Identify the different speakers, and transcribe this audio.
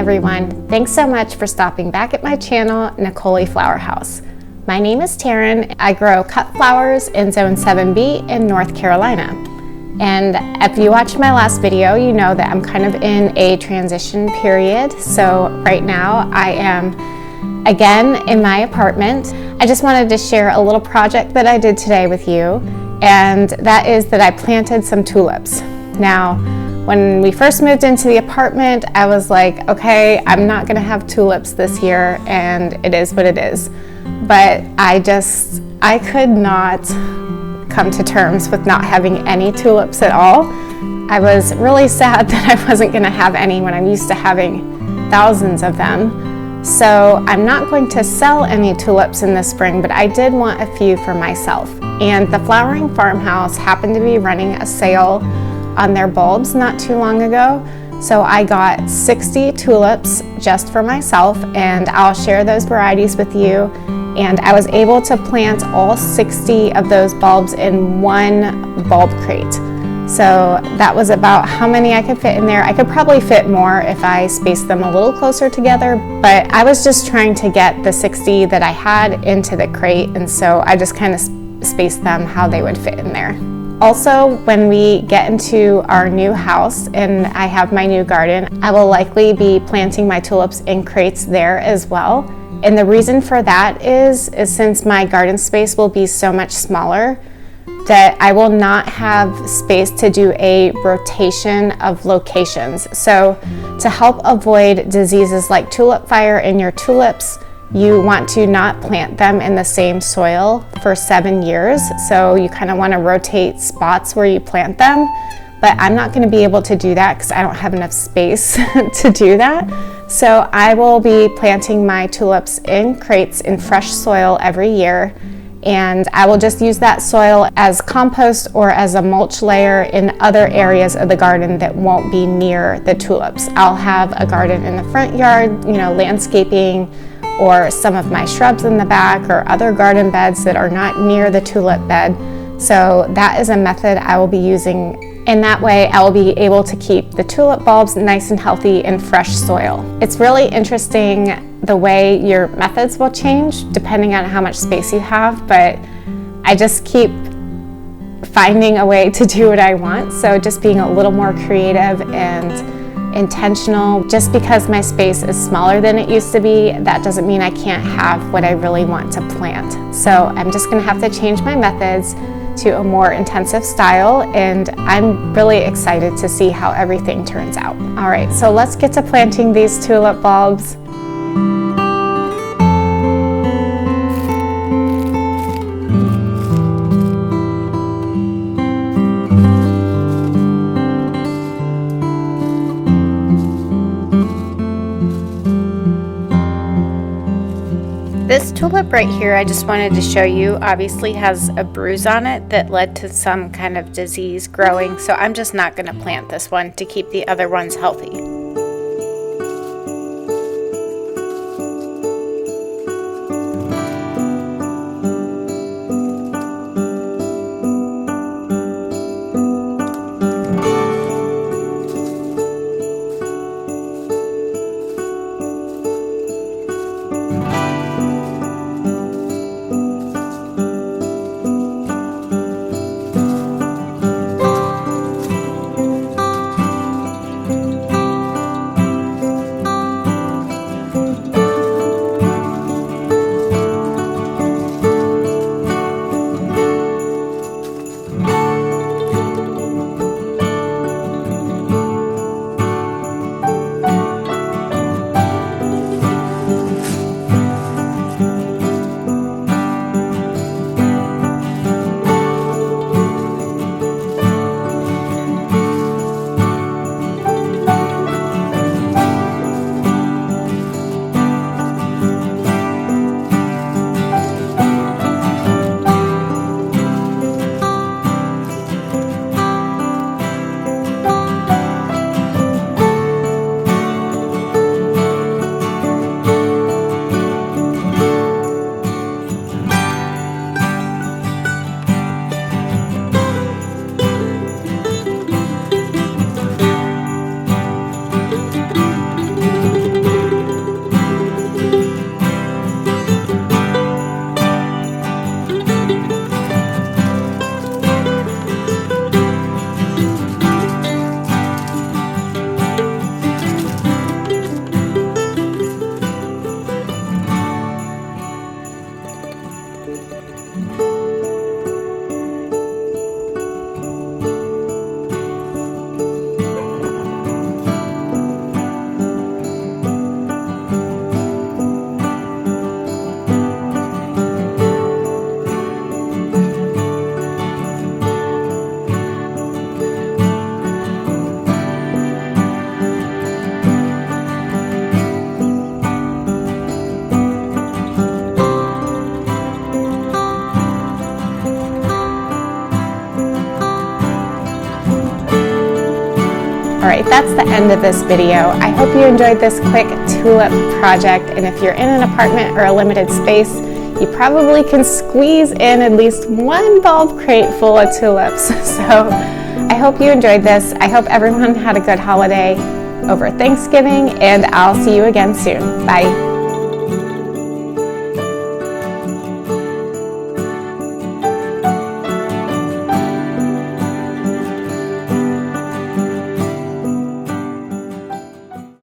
Speaker 1: everyone. Thanks so much for stopping back at my channel, Nicole Flower House. My name is Taryn. I grow cut flowers in Zone 7B in North Carolina. And if you watched my last video, you know that I'm kind of in a transition period. So right now I am again in my apartment. I just wanted to share a little project that I did today with you, and that is that I planted some tulips. Now, when we first moved into the apartment, I was like, okay, I'm not gonna have tulips this year, and it is what it is. But I could not come to terms with not having any tulips at all. I was really sad that I wasn't gonna have any when I'm used to having thousands of them. So I'm not going to sell any tulips in the spring, but I did want a few for myself. And the Flowering Farmhouse happened to be running a sale on their bulbs not too long ago. So I got 60 tulips just for myself, and I'll share those varieties with you. And I was able to plant all 60 of those bulbs in one bulb crate. So that was about how many I could fit in there. I could probably fit more if I spaced them a little closer together, but I was just trying to get the 60 that I had into the crate, and so I just kind of spaced them how they would fit in there. Also, when we get into our new house and I have my new garden, I will likely be planting my tulips in crates there as well. And the reason for that is since my garden space will be so much smaller, that I will not have space to do a rotation of locations. So to help avoid diseases like tulip fire in your tulips, you want to not plant them in the same soil for 7 years. So you kind of want to rotate spots where you plant them, but I'm not going to be able to do that because I don't have enough space to do that. So I will be planting my tulips in crates in fresh soil every year, and I will just use that soil as compost or as a mulch layer in other areas of the garden that won't be near the tulips. I'll have a garden in the front yard, landscaping, or some of my shrubs in the back, or other garden beds that are not near the tulip bed. So that is a method I will be using. In that way, I will be able to keep the tulip bulbs nice and healthy in fresh soil. It's really interesting the way your methods will change depending on how much space you have, but I just keep finding a way to do what I want. So just being a little more creative and intentional. Just because my space is smaller than it used to be, that doesn't mean I can't have what I really want to plant. So I'm just gonna have to change my methods to a more intensive style, and I'm really excited to see how everything turns out. All right, so let's get to planting these tulip bulbs. This tulip right here, I just wanted to show you, obviously has a bruise on it that led to some kind of disease growing, so I'm just not going to plant this one to keep the other ones healthy. Alright, that's the end of this video. I hope you enjoyed this quick tulip project, and if you're in an apartment or a limited space, you probably can squeeze in at least one bulb crate full of tulips. So I hope you enjoyed this. I hope everyone had a good holiday over Thanksgiving, and I'll see you again soon. Bye.